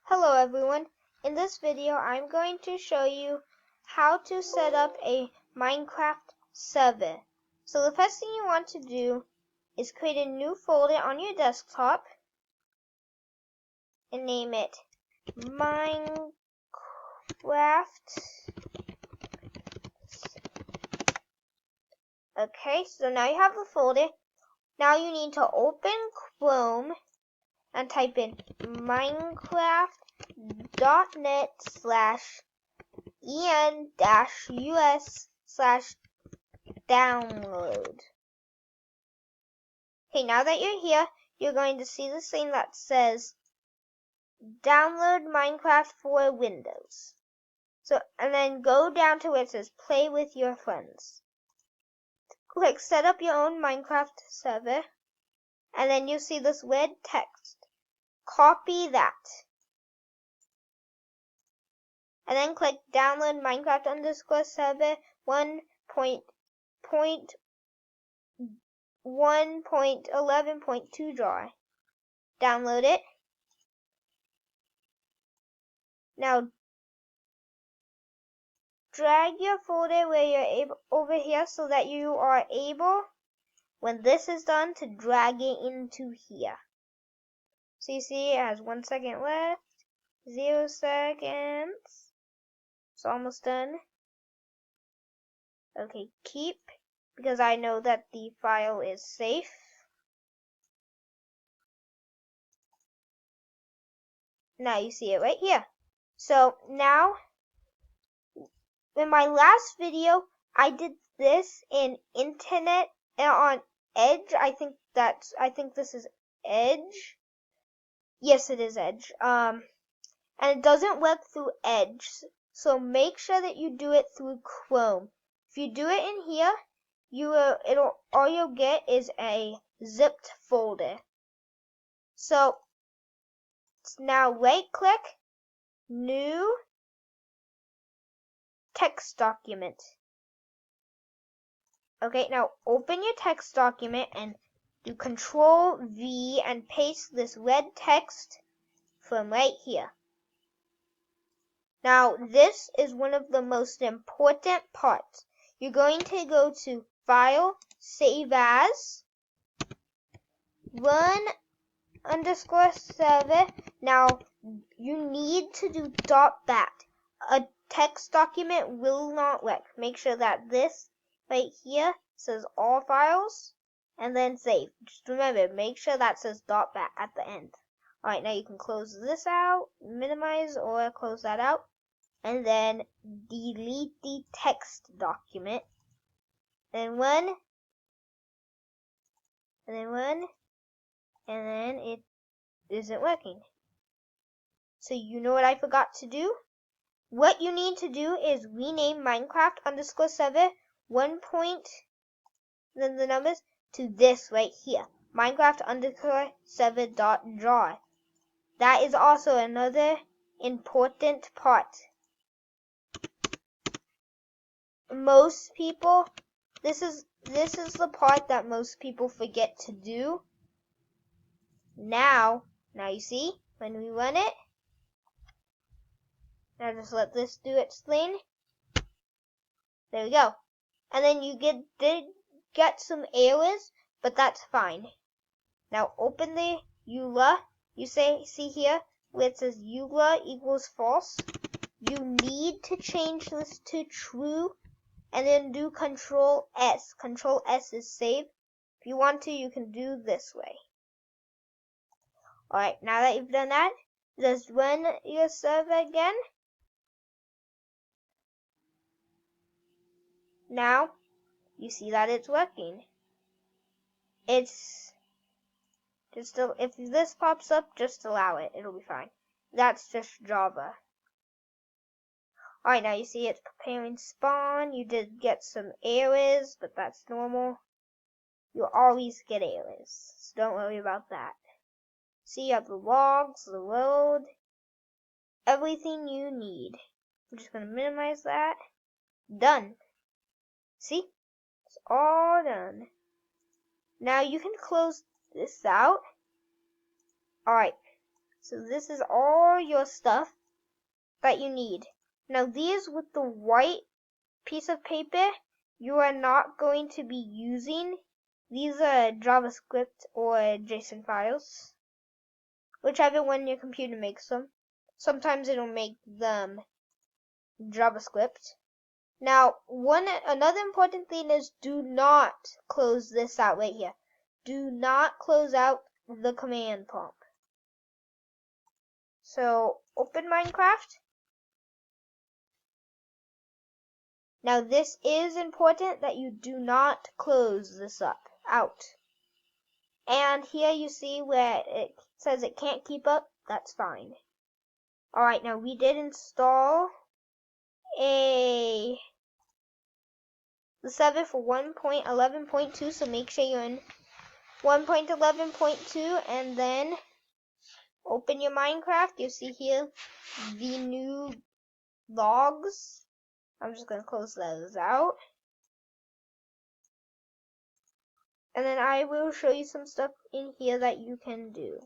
Hello everyone, in this video I'm going to show you how to set up a Minecraft server. So the first thing you want to do is create a new folder on your desktop and name it Minecraft. Okay, so now you have the folder. Now you need to open Chrome and type in minecraft.net/en-us/download. Okay, now that you're here, you're going to see this thing that says download Minecraft for Windows. And then go down to where it says play with your friends. Click set up your own Minecraft server, and then you see this red text. Copy that. And then click download Minecraft_server 1.1.11.2 jar. Download it. Now drag your folder where you're able over here so that you are able, when this is done, to drag it into here. So you see it has 1 second left, 0 seconds. It's almost done. Okay, keep, because I know that the file is safe. Now you see it right here. So now, in my last video, I did this in internet on Edge. I think this is Edge. Yes, it is Edge. And it doesn't work through Edge. So make sure that you do it through Chrome. If you do it in here, all you'll get is a zipped folder. So now right click, new text document. Okay, now open your text document and do Control V and paste this red text from right here. Now this is one of the most important parts. You're going to go to File, Save As, Run_server. Now you need to do .bat. A text document will not work. Make sure that this right here says all files and then save. Just remember, make sure that says .bat at the end. Alright, now you can close this out, minimize or close that out, and then delete the text document. And run, and then run, and then it isn't working. So you know what I forgot to do? What you need to do is rename Minecraft_server 1. Then the numbers to this right here, Minecraft_server.jar. That is also another important part. Most people, this is the part that most people forget to do. Now you see, when we run it, now just let this do its thing. There we go. And then you did get some errors, but that's fine. Now open the EULA. You see here where it says EULA equals false. You need to change this to true, and then do Control S. Control S is save. If you want to, you can do this way. Alright, now that you've done that, just run your server again. Now, you see that it's working. It's just, if this pops up, just allow it. It'll be fine. That's just Java. Alright, now you see it's preparing spawn. You did get some errors, but that's normal. You'll always get errors, so don't worry about that. See, you have the logs, the road, everything you need. I'm just going to minimize that. Done. See? It's all done. Now you can close this out. Alright. So this is all your stuff that you need. Now these with the white piece of paper, you are not going to be using. These are JavaScript or JSON files, whichever one your computer makes them. Sometimes it'll make them JavaScript. Now, another important thing is do not close this out right here. Do not close out the command prompt. So, open Minecraft. Now, this is important that you do not close this out. And here you see where it says it can't keep up. That's fine. Alright, now we did install the server for 1.11.2, so make sure you're in 1.11.2, and then open your Minecraft. You see here the new logs. I'm just going to close those out. And then I will show you some stuff in here that you can do.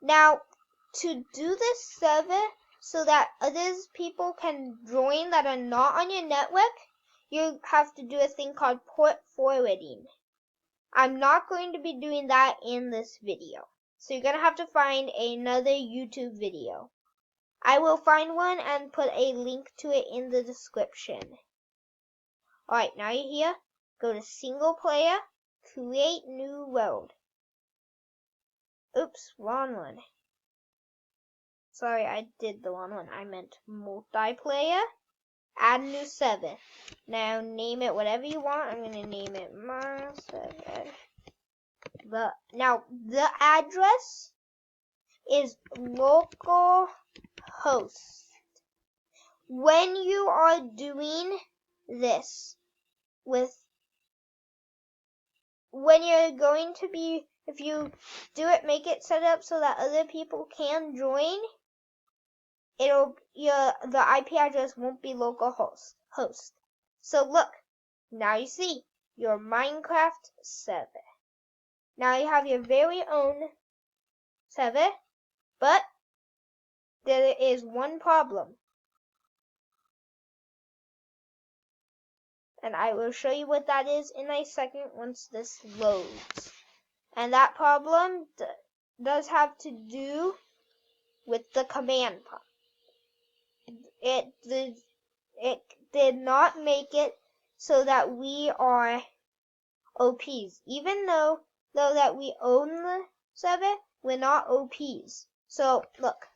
Now, to do this server so that other people can join that are not on your network, you have to do a thing called port forwarding. I'm not going to be doing that in this video. So you're going to have to find another YouTube video. I will find one and put a link to it in the description. Alright, now you're here. Go to single player, create new world. Oops, wrong one. Sorry, I did the wrong one. I meant multiplayer. Add new server. Now name it whatever you want. I'm gonna name it my server. Now the address is localhost. When you are doing this when you're going to be, if you do it, make it set up so that other people can join. The IP address won't be localhost. So look, now you see your Minecraft server. Now you have your very own server, but there is one problem. And I will show you what that is in a second once this loads. And that problem does have to do with the command prompt. It did not make it so that we are OPs. Even though that we own the server, we're not OPs. So look.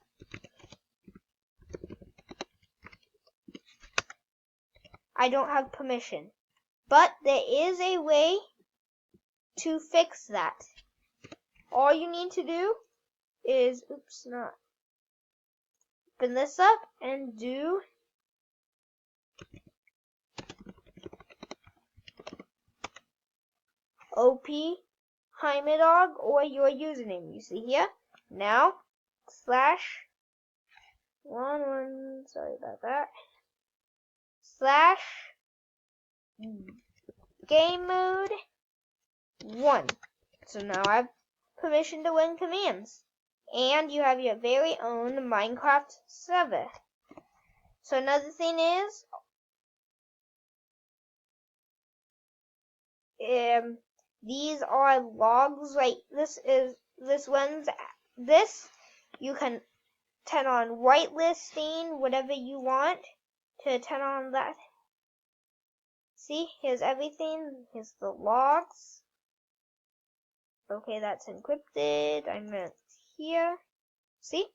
I don't have permission. But there is a way to fix that. All you need to do is, open this up and do OP Heimadog or your username. You see here? Now, /11, sorry about that. /game mode 1. So now I have permission to run commands. And you have your very own Minecraft server. So another thing is, these are logs, like this you can turn on whitelisting, whatever you want to turn on that. See, here's everything, here's the logs. Okay, that's encrypted, I meant here. See?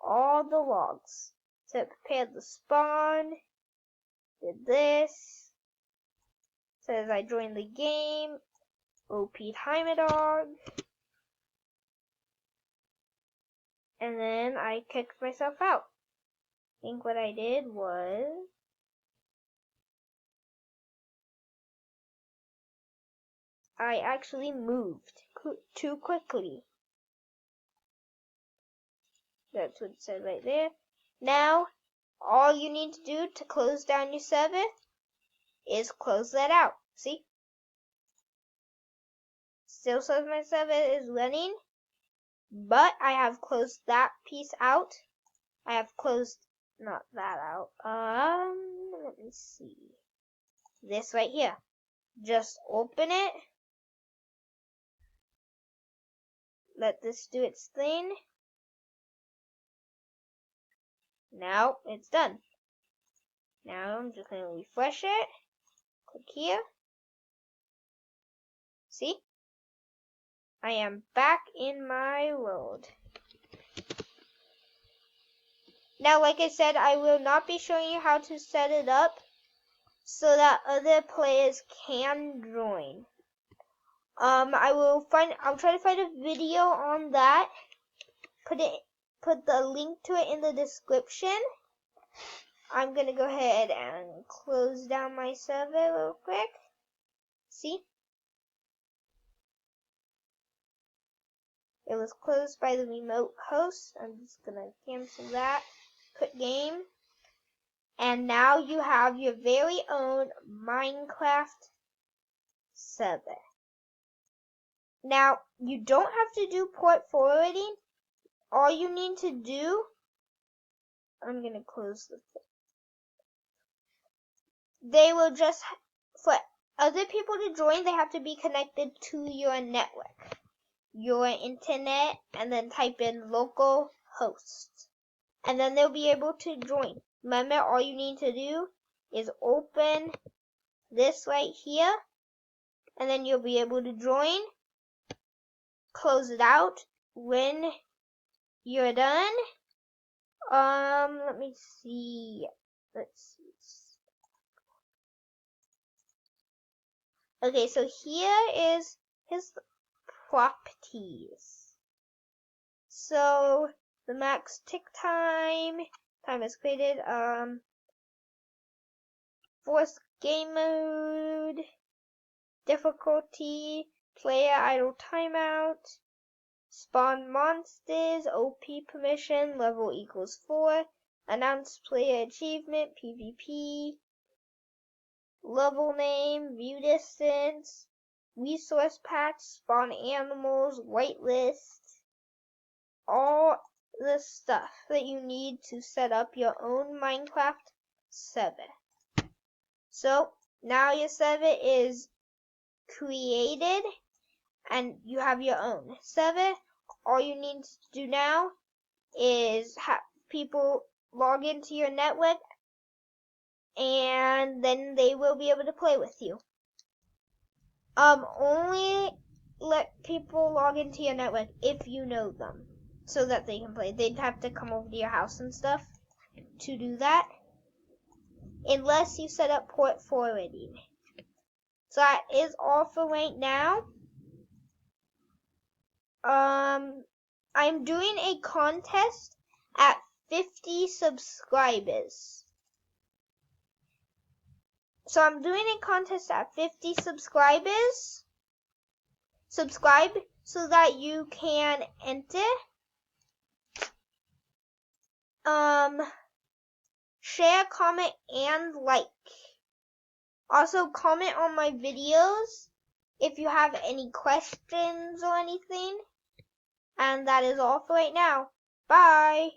All the logs. So it prepared the spawn, did this, says I joined the game, OP'd Heimadog, and then I kicked myself out. I think what I did was I actually moved too quickly. That's what it said right there. Now, all you need to do to close down your server is close that out. See? still says my server is running, but I have closed that piece out. I have closed, not that out. Let me see. This right here. Just open it. Let this do its thing. Now it's done. Now I'm just going to refresh it. Click here. See? I am back in my world. Now, like I said, I will not be showing you how to set it up so that other players can join. I'll try to find a video on that. Put the link to it in the description. I'm gonna go ahead and close down my server real quick. See? It was closed by the remote host. I'm just gonna cancel that. Quit game. And now you have your very own Minecraft server. Now, you don't have to do port forwarding. All you need to do, I'm gonna close the thing. They will just, for other people to join, they have to be connected to your network, your internet, and then type in local host. And then they'll be able to join. Remember, all you need to do is open this right here, and then you'll be able to join. Close it out when you're done. Let me see. Let's see. Okay, so here is his properties. So the max tick time is created. Forced game mode, difficulty, player idle timeout, spawn monsters, OP permission, level equals 4, announce player achievement, PvP, level name, view distance, resource patch, spawn animals, whitelist, all the stuff that you need to set up your own Minecraft server. So now your server is created and you have your own server. All you need to do now is have people log into your network and then they will be able to play with you. Only let people log into your network if you know them so that they can play. They'd have to come over to your house and stuff to do that, unless you set up port forwarding. So that is all for right now. I'm doing a contest at 50 subscribers. So I'm doing a contest at 50 subscribers. Subscribe so that you can enter. Share, comment, and like. Also, comment on my videos if you have any questions or anything. And that is all for right now. Bye!